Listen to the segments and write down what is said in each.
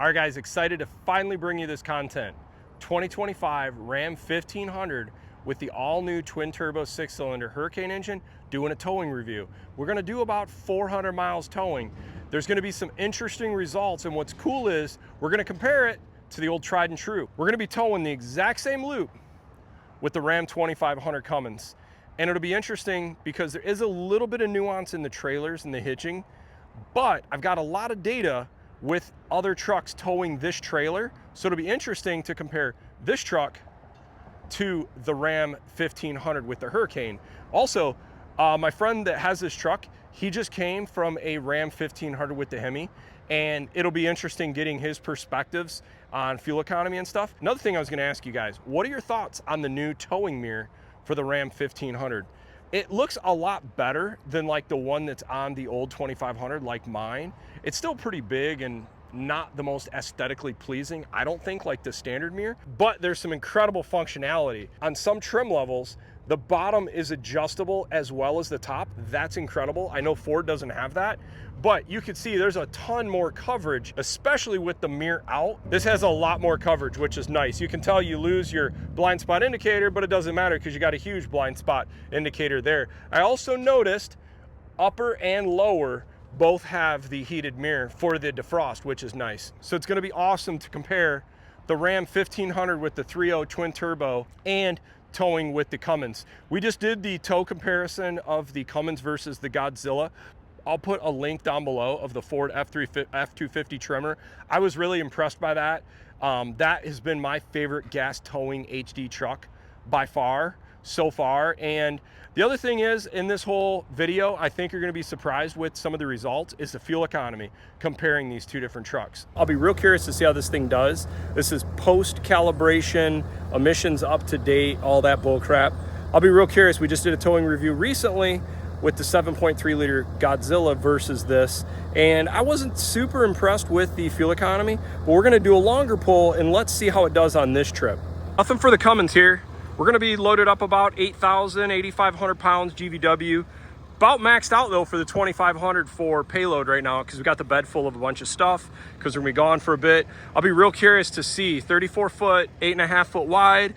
All right, guys, excited to finally bring you this content. 2025 Ram 1500 with the all-new twin-turbo 6-cylinder Hurricane engine doing a towing review. We're gonna do about 400 miles towing. There's gonna be some interesting results, and what's cool is we're gonna compare it to the old tried and true. We're gonna be towing the exact same loop with the Ram 2500 Cummins. And it'll be interesting because there is a little bit of nuance in the trailers and the hitching, but I've got a lot of data with other trucks towing this trailer. So it'll be interesting to compare this truck to the Ram 1500 with the Hurricane. Also, my friend that has this truck, he just came from a Ram 1500 with the Hemi, and it'll be interesting getting his perspectives on fuel economy and stuff. Another thing I was gonna ask you guys, what are your thoughts on the new towing mirror for the Ram 1500? It looks a lot better than like the one that's on the old 2500, like mine. It's still pretty big and not the most aesthetically pleasing, I don't think, like the standard mirror, but there's some incredible functionality. On some trim levels, the bottom is adjustable as well as the top. That's incredible. I know Ford doesn't have that, but you can see there's a ton more coverage, especially with the mirror out. This has a lot more coverage, which is nice. You can tell you lose your blind spot indicator, but it doesn't matter because you got a huge blind spot indicator there. I also noticed upper and lower both have the heated mirror for the defrost, which is nice. So it's gonna be awesome to compare the Ram 1500 with the 3.0 twin turbo and towing with the Cummins. We just did the tow comparison of the Cummins versus the Godzilla. I'll put a link down below of the Ford F-250 trimmer. I was really impressed by that. That has been my favorite gas towing HD truck by far, so far. And the other thing is, in this whole video, I think you're gonna be surprised with some of the results, is the fuel economy comparing these two different trucks. I'll be real curious to see how this thing does. This is post-calibration, emissions up to date, all that bull crap. I'll be real curious. We just did a towing review recently with the 7.3 liter Godzilla versus this, and I wasn't super impressed with the fuel economy, but we're gonna do a longer pull and let's see how it does on this trip. Nothing for the Cummins here. We're gonna be loaded up about 8,000, 8,500 pounds GVW. About maxed out though for the 2,500 for payload right now because we got the bed full of a bunch of stuff because we're gonna be gone for a bit. I'll be real curious to see 34 foot, 8.5 foot wide,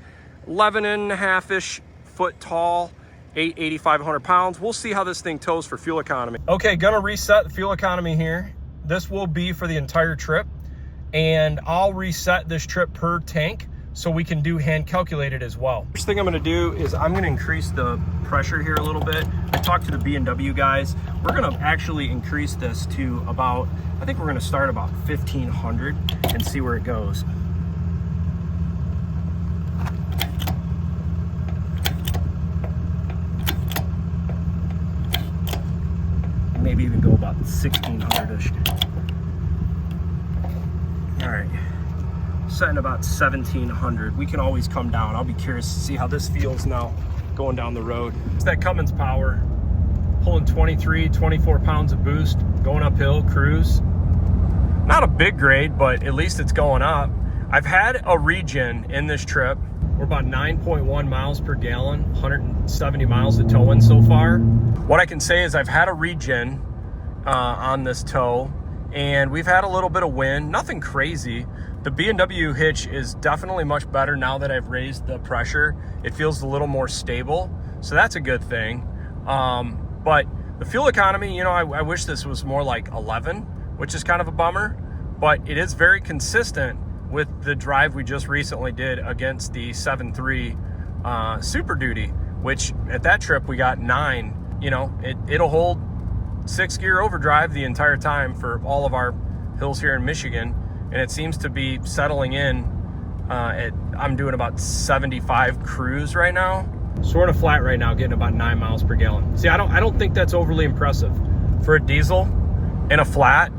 11.5-ish foot tall, 8,500 pounds. We'll see how this thing tows for fuel economy. Okay, gonna reset the fuel economy here. This will be for the entire trip, and I'll reset this trip per tank so we can do hand calculated as well. First thing I'm gonna do is I'm gonna increase the pressure here a little bit. I talked to the B&W guys. We're gonna actually increase this to about, I think we're gonna start about 1,500 and see where it goes. Maybe even go about 1,600-ish. All right. Setting about 1,700. We can always come down. I'll be curious to see how this feels now going down the road. It's that Cummins power, pulling 23, 24 pounds of boost, going uphill, cruise. Not a big grade, but at least it's going up. I've had a regen in this trip. We're about 9.1 miles per gallon, 170 miles of towing so far. What I can say is I've had a regen on this tow, and we've had a little bit of wind, nothing crazy. The B&W hitch is definitely much better now that I've raised the pressure. It feels a little more stable, so that's a good thing. But the fuel economy, you know, I wish this was more like 11, which is kind of a bummer, but it is very consistent with the drive we just recently did against the 7.3 Super Duty, which at that trip we got 9. You know, it'll hold 6-gear overdrive the entire time for all of our hills here in Michigan. And it seems to be settling in I'm doing about 75 cruise right now. Sort of flat right now, getting about 9 miles per gallon. See, I don't think that's overly impressive. For a diesel in a flat,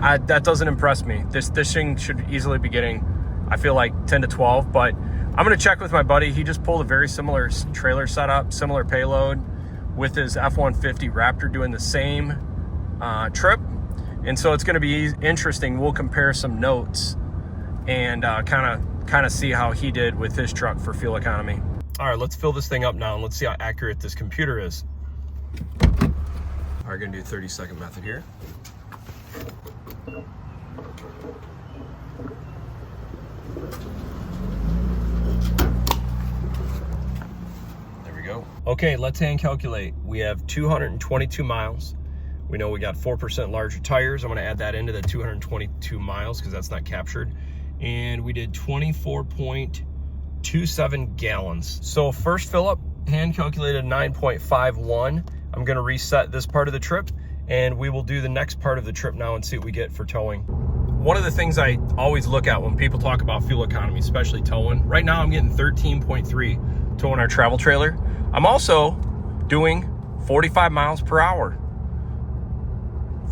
that doesn't impress me. This thing should easily be getting, I feel like, 10 to 12, but I'm gonna check with my buddy. He just pulled a very similar trailer setup, similar payload with his F-150 Raptor doing the same trip. And so it's going to be interesting. We'll compare some notes and kind of see how he did with his truck for fuel economy. All right, let's fill this thing up now and let's see how accurate this computer is. All right, gonna do 30-second method here. Okay, let's hand calculate. We have 222 miles. We know we got 4% larger tires. I'm gonna add that into the 222 miles because that's not captured. And we did 24.27 gallons. So first fill up, hand calculated 9.51. I'm gonna reset this part of the trip and we will do the next part of the trip now and see what we get for towing. One of the things I always look at when people talk about fuel economy, especially towing, right now I'm getting 13.3 towing our travel trailer. I'm also doing 45 miles per hour.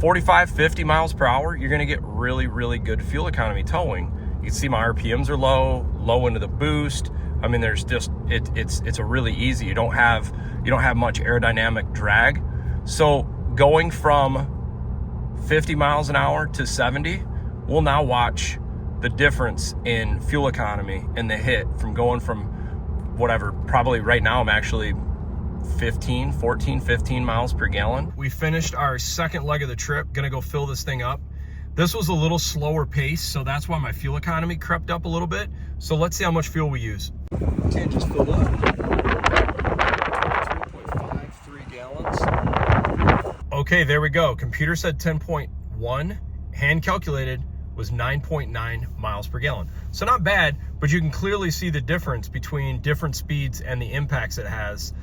45, 50 miles per hour, you're gonna get really, really good fuel economy towing. You can see my RPMs are low into the boost. I mean, there's just, it's a really easy, you don't have much aerodynamic drag. So going from 50 miles an hour to 70, we'll now watch the difference in fuel economy and the hit from going from whatever, probably right now I'm actually 15 miles per gallon. We finished our second leg of the trip, gonna go fill this thing up. This was a little slower pace, so that's why my fuel economy crept up a little bit. So let's see how much fuel we use. Okay, just filled up. 2.53 gallons. Okay, there we go. Computer said 10.1, hand calculated was 9.9 miles per gallon. So not bad, but you can clearly see the difference between different speeds and the impacts it has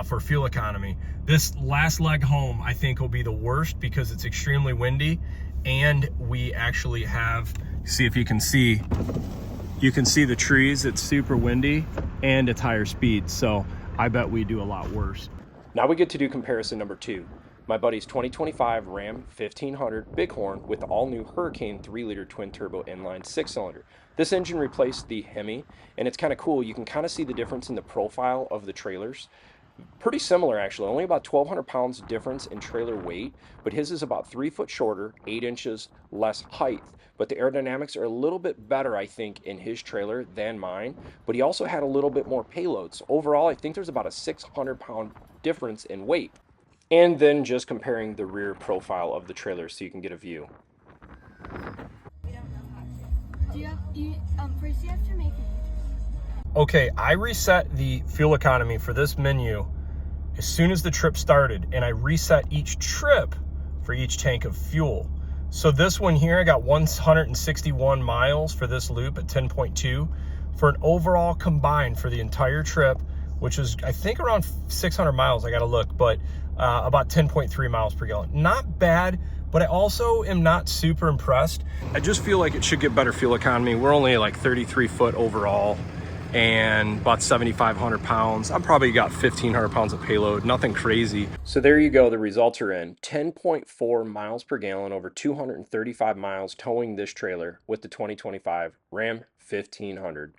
for fuel economy. This last leg home, I think, will be the worst because it's extremely windy and we actually have, see if you can see the trees, it's super windy and it's higher speed. So I bet we do a lot worse. Now we get to do comparison number 2. My buddy's 2025 Ram 1500 Bighorn with the all-new Hurricane 3-liter twin-turbo inline 6-cylinder. This engine replaced the Hemi, and it's kind of cool. You can kind of see the difference in the profile of the trailers. Pretty similar, actually. Only about 1,200 pounds difference in trailer weight, but his is about 3 foot shorter, 8 inches less height. But the aerodynamics are a little bit better, I think, in his trailer than mine. But he also had a little bit more payload. So overall, I think there's about a 600-pound difference in weight. And then just comparing the rear profile of the trailer so you can get a view. First you have to make it. Okay, I reset the fuel economy for this menu as soon as the trip started, and I reset each trip for each tank of fuel. So this one here, I got 161 miles for this loop at 10.2 for an overall combined for the entire trip, which is I think around 600 miles, I gotta look, but about 10.3 miles per gallon. Not bad, but I also am not super impressed. I just feel like it should get better fuel economy. We're only like 33 foot overall and about 7,500 pounds. I've probably got 1,500 pounds of payload, nothing crazy. So there you go, the results are in. 10.4 miles per gallon over 235 miles towing this trailer with the 2025 Ram 1500.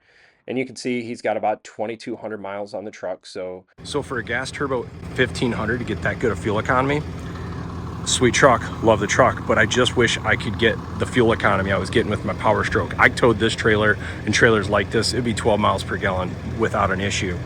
And you can see he's got about 2,200 miles on the truck. So for a gas turbo 1500 to get that good of fuel economy, sweet truck, love the truck, but I just wish I could get the fuel economy I was getting with my Power Stroke. I towed this trailer and trailers like this, it'd be 12 miles per gallon without an issue.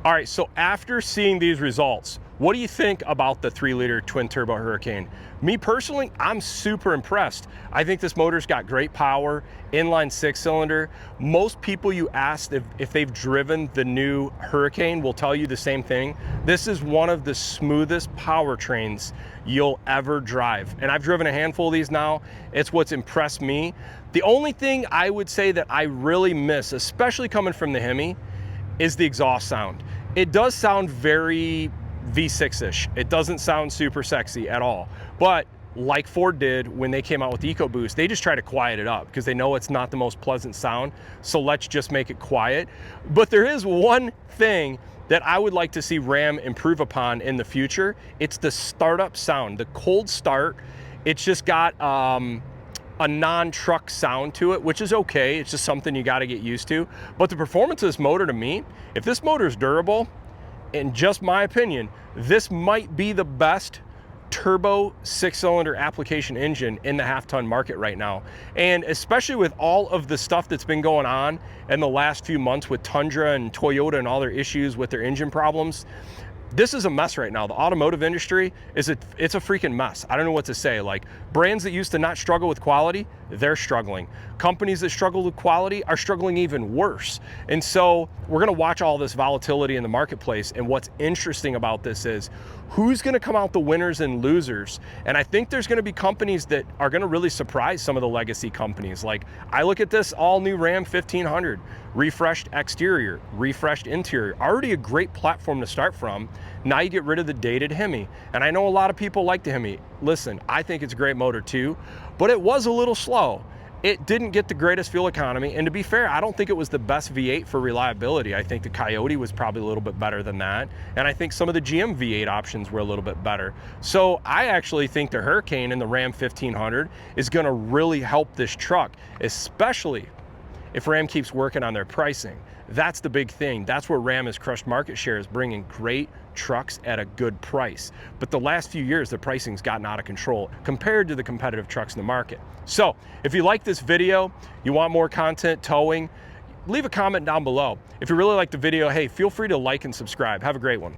All right, so after seeing these results, what do you think about the 3-liter twin-turbo Hurricane? Me personally, I'm super impressed. I think this motor's got great power, inline 6-cylinder. Most people you ask if they've driven the new Hurricane will tell you the same thing. This is one of the smoothest powertrains you'll ever drive. And I've driven a handful of these now. It's what's impressed me. The only thing I would say that I really miss, especially coming from the Hemi, is the exhaust sound. It does sound very V6-ish. It doesn't sound super sexy at all. But like Ford did when they came out with the EcoBoost, they just try to quiet it up because they know it's not the most pleasant sound. So let's just make it quiet. But there is one thing that I would like to see Ram improve upon in the future. It's the startup sound, the cold start. It's just got a non-truck sound to it, which is okay. It's just something you got to get used to. But the performance of this motor, to me, if this motor is durable, in just my opinion, this might be the best turbo 6-cylinder application engine in the half-ton market right now. And especially with all of the stuff that's been going on in the last few months with Tundra and Toyota and all their issues with their engine problems, this is a mess right now. The automotive industry it's a freaking mess. I don't know what to say. Like, brands that used to not struggle with quality they're struggling. Companies that struggle with quality are struggling even worse. And so we're gonna watch all this volatility in the marketplace, and what's interesting about this is who's gonna come out the winners and losers. And I think there's gonna be companies that are gonna really surprise some of the legacy companies. Like, I look at this all new Ram 1500, refreshed exterior, refreshed interior, already a great platform to start from. Now you get rid of the dated Hemi. And I know a lot of people like the Hemi. Listen, I think it's a great motor too, but it was a little slow. It didn't get the greatest fuel economy, and to be fair, I don't think it was the best V8 for reliability. I think the Coyote was probably a little bit better than that, and I think some of the GM V8 options were a little bit better. So I actually think the Hurricane in the Ram 1500 is gonna really help this truck, especially if Ram keeps working on their pricing. That's the big thing. That's where Ram has crushed market share, is bringing great trucks at a good price. But the last few years, the pricing's gotten out of control compared to the competitive trucks in the market. So if you like this video, you want more content, towing, leave a comment down below. If you really like the video, hey, feel free to like and subscribe. Have a great one.